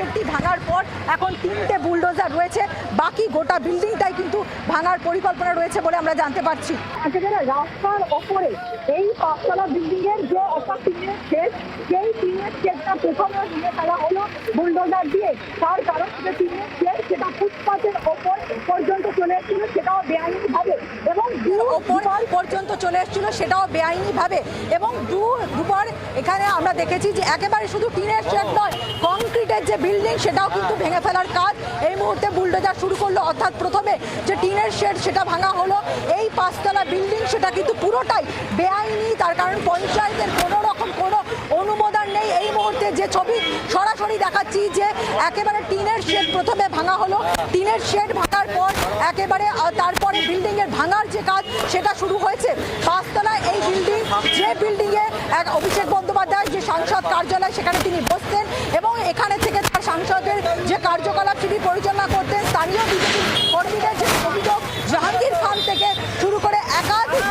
শেডটি ভাঙার পর এখন 3টে বুলডোজার রয়েছে, বাকি গোটা বিল্ডিংটাই কিন্তু ভাঙার পরিকল্পনা রয়েছে বলে আমরা জানতে পারছি। একেবারে রাস্তার ওপরে এই 5তলা বিল্ডিং এর যে একটা টিনের শেড, সেই টিনের শেডটা প্রথমে নিয়ে ফেলা হলো বুলডোজার দিয়ে। তার কারণ যে টিনের শেড সেটা ফুটপাতের ওপর পর্যন্ত চলে এসেছিল, সেটাও বেআইনি ভাবে, এবং ওপর পর্যন্ত চলে এসেছিল সেটাও বেআইনি ভাবে। এবং দুবার এখানে আমরা দেখেছি যে একেবারে শুধু টিনের শেড নয়, কংক্রিটের যে বিল্ডিং সেটাও কিন্তু ভেঙে ফেলার কাজ এই মুহূর্তে বুলডোজার শুরু করলো। অর্থাৎ প্রথমে যে টিনের শেড সেটা ভাঙা হলো, এই 5তলা বিল্ডিং সেটা কিন্তু পুরোটাই বেআইনি। তার কারণ পঞ্চায়েতের কোনো রকম কোনো অনুমোদন নেই। এই মুহূর্তে যে ছবি সরাসরি দেখাচ্ছি যে একেবারে টিনের শেড প্রথমে ভাঙা হলো, টিনের শেড ভাঙার পর একেবারে তারপরে বিল্ডিং এর ভাঙার যে কাজ সেটা শুরু হয়েছে। 5তলা এই বিল্ডিং, যে বিল্ডিংয়ে এক অভিষেক বন্দ্যোপাধ্যায় যে সাংসদ কার্যালয় সেখানে তিনি বসতেন এবং এখানে থেকে তার সাংসদের যে কার্যকলাপ সেটি পরিচালনা করতেন। স্থানীয় বিজেপি কর্মীদের যে অভিযোগ, জাহাঙ্গীর খান থেকে শুরু করে একাধিক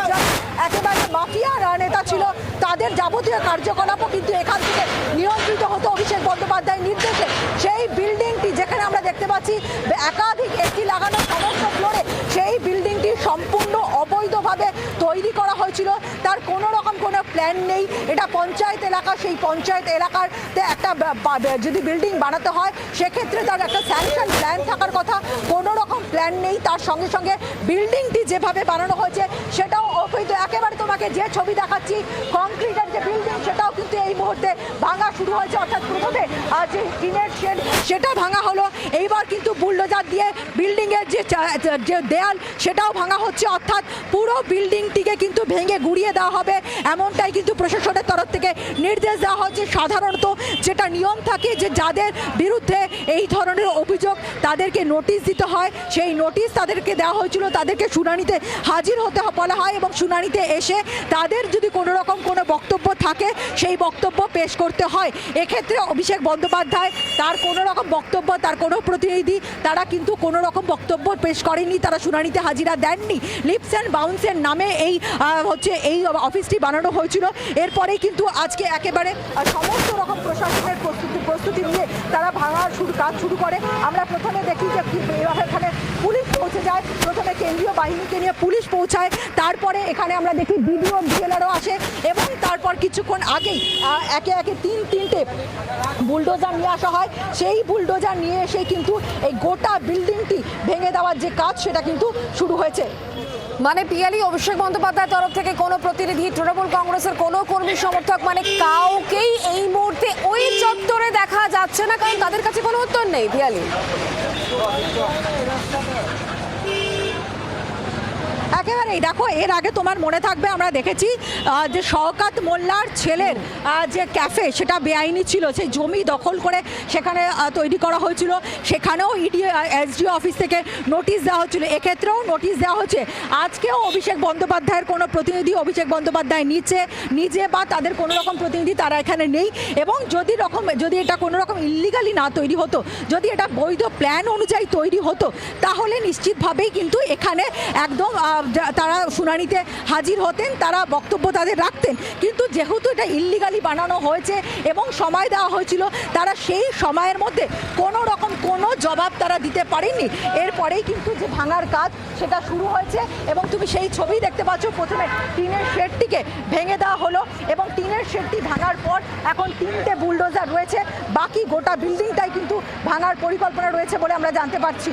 একেবারে মাফিয়া নেতা ছিল, তাদের যাবতীয় কার্যকলাপও কিন্তু এখান থেকে নিয়ন্ত্রিত হতো অভিষেক বন্দ্যোপাধ্যায়ের নির্দেশে। সেই বিল্ডিংটি যেখানে আমরা দেখতে পাচ্ছি একাধিক এসি লাগানো সমস্ত ফ্লোরে, সেই বিল্ডিংটি সম্পূর্ণ অবৈধভাবে তৈরি করা হয়েছিল। তার কোনো রকম কোনো প্ল্যান নেই। এটা পঞ্চায়েত এলাকা, সেই পঞ্চায়েত এলাকাতে একটা যদি বিল্ডিং বানাতে হয় সেক্ষেত্রে তার একটা স্যাংশন প্ল্যান থাকার কথা, কোনো রকম প্ল্যান নেই। তার সঙ্গে সঙ্গে বিল্ডিংটি যেভাবে বানানো হয়েছে সেটাও অবৈধ। একেবারে তোমাকে যে ছবি দেখাচ্ছি, কংক্রিটের যে বিল্ডিং সেটাও কিন্তু এই মুহূর্তে ভাঙা শুরু হয়েছে। অর্থাৎ প্রথমে যে টিনের শেড সেটা ভাঙা হলো, এইবার কিন্তু বুলডোজার দিয়ে বিল্ডিংয়ের যে দেয়াল সেটাও ভাঙা হচ্ছে। অর্থাৎ পুরো বিল্ডিংটিকে কিন্তু ভেঙে গুড়িয়ে দেওয়া হবে, এমনটাই কিন্তু প্রশাসনের তরফ থেকে নির্দেশ দেওয়া হচ্ছে। সাধারণত যেটা নিয়ম থাকে যে যাদের বিরুদ্ধে এই ধরনের অভিযোগ তাদেরকে নোটিশ দিতে হয়, সেই নোটিশ তাদেরকে দেওয়া হয়েছিল, তাদেরকে শুনানিতে হাজির হতে বলা হয় এবং শুনানিতে এসে তাদের যদি কোনো রকম কোনো বক্তব্য থাকে সেই বক্তব্য পেশ করতে হয়। এক্ষেত্রে অভিষেক বন্দ্যোপাধ্যায় তার কোনো রকম বক্তব্য, তার কোনো প্রতিনিধি তারা কিন্তু কোনো রকম বক্তব্য পেশ করেনি, তারা শুনানিতে হাজিরা দেননি। লিপস অ্যান্ড বাউন্সের নামে এই এই অফিসটি বানানো হয়েছিল। এরপরেই কিন্তু আজকে একেবারে সমস্ত রকম প্রশাসনের প্রস্তুতি নিয়ে তারা ভাঙার কাজ শুরু করে। আমরা প্রথমে দেখি যে এখানে পুলিশ পৌঁছে যায়, প্রথমে কেন্দ্রীয় বাহিনীকে নিয়ে পুলিশ পৌঁছায়, তারপরে এখানে আমরা দেখি বিডিও বিএলআরও আসে এবং তারপর কিছুক্ষণ আগেই একে একে তিনটে বুলডোজার নিয়ে আসা হয়। সেই বুলডোজার নিয়ে এসে কিন্তু এই গোটা বিল্ডিংটি ভেঙে দেওয়ার যে কাজ সেটা কিন্তু শুরু হয়েছে। মানে পিয়ালি, অভিষেক বন্দ্যোপাধ্যায়ের তরফ থেকে কোনো প্রতিনিধি, তৃণমূল কংগ্রেসের কোনো কর্মী সমর্থক, মানে কাউকেই এই মুহূর্তে ওই চত্বরে দেখা যাচ্ছে না, কারণ তাদের কাছে কোনো উত্তর নেই। পিয়ালি, একেবারেই দেখো, এর আগে তোমার মনে থাকবে আমরা দেখেছি যে শওকত মোল্লার ছেলের যে ক্যাফে সেটা বেআইনি ছিল, সেই জমি দখল করে সেখানে তৈরি করা হয়েছিল, সেখানেও ইডি এসডিও অফিস থেকে নোটিশ দেওয়া হচ্ছিল। এক্ষেত্রেও নোটিশ দেওয়া হচ্ছে। আজকেও অভিষেক বন্দ্যোপাধ্যায়ের কোনো প্রতিনিধি, অভিষেক বন্দ্যোপাধ্যায় নিজে বা তাদের কোনো রকম প্রতিনিধি তারা এখানে নেই। এবং যদি এটা কোনো রকম ইল্লিগালি না তৈরি হতো, যদি এটা বৈধ প্ল্যান অনুযায়ী তৈরি হতো, তাহলে নিশ্চিতভাবেই কিন্তু এখানে একদম তারা শুনানিতে হাজির হতেন, তারা বক্তব্য তাদের রাখতেন। কিন্তু যেহেতু এটা ইল্লিগালি বানানো হয়েছে এবং সময় দেওয়া হয়েছিল, তারা সেই সময়ের মধ্যে কোনো রকম কোনো জবাব তারা দিতে পারেননি। এরপরেই কিন্তু যে ভাঙার কাজ সেটা শুরু হয়েছে এবং তুমি সেই ছবি দেখতে পাচ্ছ। প্রথমে টিনের শেডটিকে ভেঙে দেওয়া হলো এবং টিনের শেডটি ভাঙার পর এখন 3টে বুলডোজার রয়েছে, বাকি গোটা বিল্ডিংটাই কিন্তু ভাঙার পরিকল্পনা রয়েছে বলে আমরা জানতে পারছি।